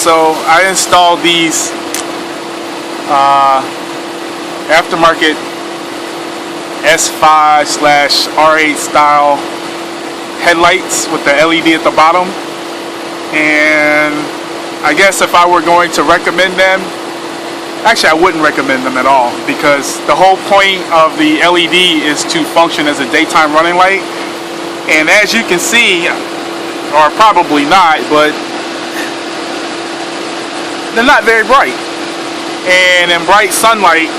so I installed these aftermarket S5/R8 style headlights with the LED at the bottom. And I guess if I were going to recommend them, actually I wouldn't recommend them at all, because the whole point of the LED is to function as a daytime running light. And as you can see, or probably not, but they're not very bright. And in bright sunlight,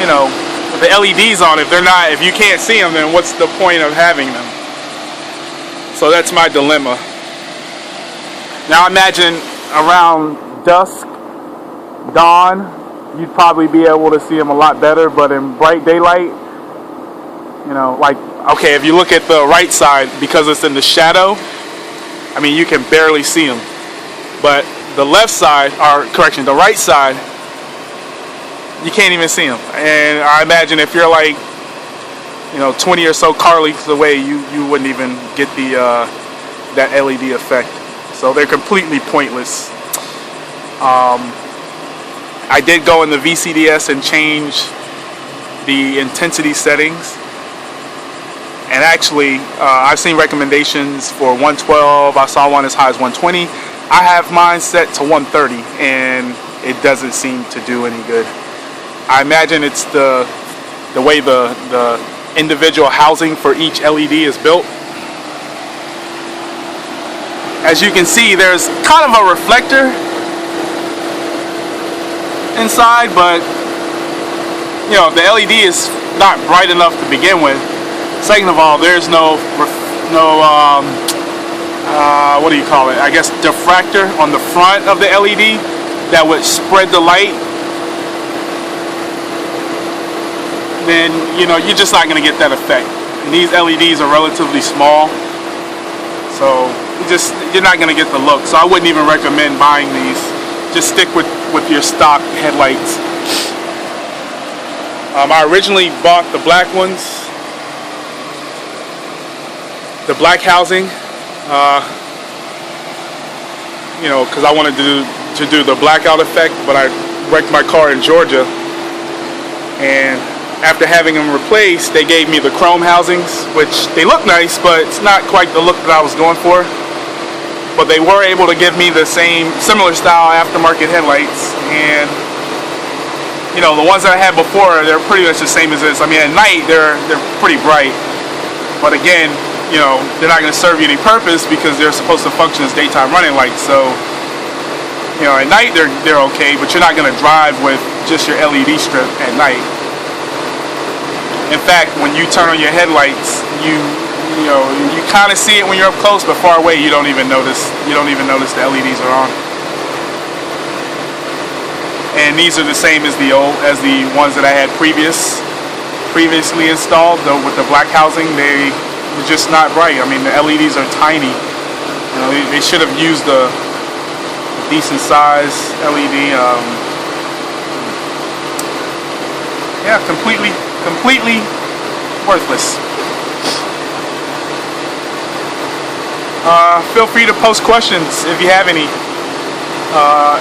you know, with the LEDs on, if you can't see them, then what's the point of having them? So that's my dilemma. Now imagine around dusk, dawn, you'd probably be able to see them a lot better, but in bright daylight, you know, like, okay, if you look at the right side, because it's in the shadow, I mean, you can barely see them. But the left side, or correction, the right side, you can't even see them. And I imagine if you're like, you know, 20 or so car lengths away, you wouldn't even get the that LED effect. So they're completely pointless. I did go in the VCDS and change the intensity settings. And actually, I've seen recommendations for 112. I saw one as high as 120. I have mine set to 130, and it doesn't seem to do any good. I imagine it's the way the individual housing for each LED is built. As you can see, there's kind of a reflector inside, but you know, the LED is not bright enough to begin with. Second of all, there's no what do you call it? I guess diffractor on the front of the LED that would spread the light. Then, you know, you're just not going to get that effect. And these LEDs are relatively small, so you're not going to get the look. So I wouldn't even recommend buying these. Just stick with your stock headlights. I originally bought the black ones, the black housing, you know, because I wanted to do the blackout effect, but I wrecked my car in Georgia, and after having them replaced, they gave me the chrome housings, which they look nice, but it's not quite the look that I was going for. But they were able to give me the similar style aftermarket headlights, and you know, the ones that I had before, they're pretty much the same as this. I mean, at night they're pretty bright, but again, you know, they're not going to serve you any purpose because they're supposed to function as daytime running lights. So, you know, at night they're okay, but you're not going to drive with just your LED strip at night. In fact, when you turn on your headlights, you kind of see it when you're up close, but far away you don't even notice. You don't even notice the LEDs are on. And these are the same as the ones that I had previously installed. Though with the black housing, they're just not bright. I mean, the LEDs are tiny. You know, they should have used a decent size LED. Yeah, completely worthless. Feel free to post questions if you have any,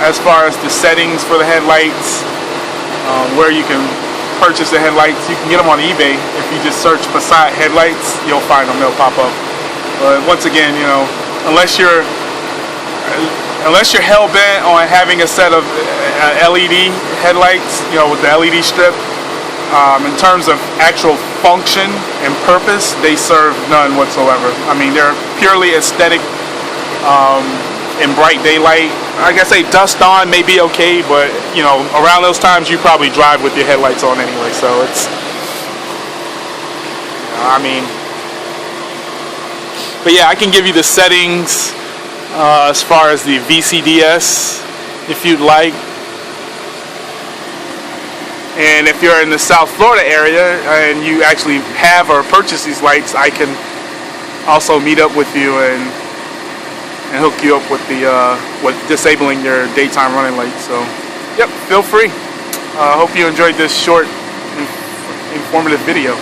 as far as the settings for the headlights, where you can purchase the headlights. You can get them on eBay. If you just search Passat headlights, you'll find them. They'll pop up. But once again, you know, unless you're hell-bent on having a set of LED headlights, you know, with the LED strip, in terms of actual function and purpose, they serve none whatsoever. I mean, they're purely aesthetic. In bright daylight, like I say, dusk on may be okay, but you know, around those times you probably drive with your headlights on anyway. So it's, I mean, but yeah, I can give you the settings as far as the VCDS if you'd like. And if you're in the South Florida area and you actually have or purchase these lights, I can also meet up with you and hook you up with with disabling your daytime running lights. So, yep, feel free. Hope you enjoyed this short, informative video.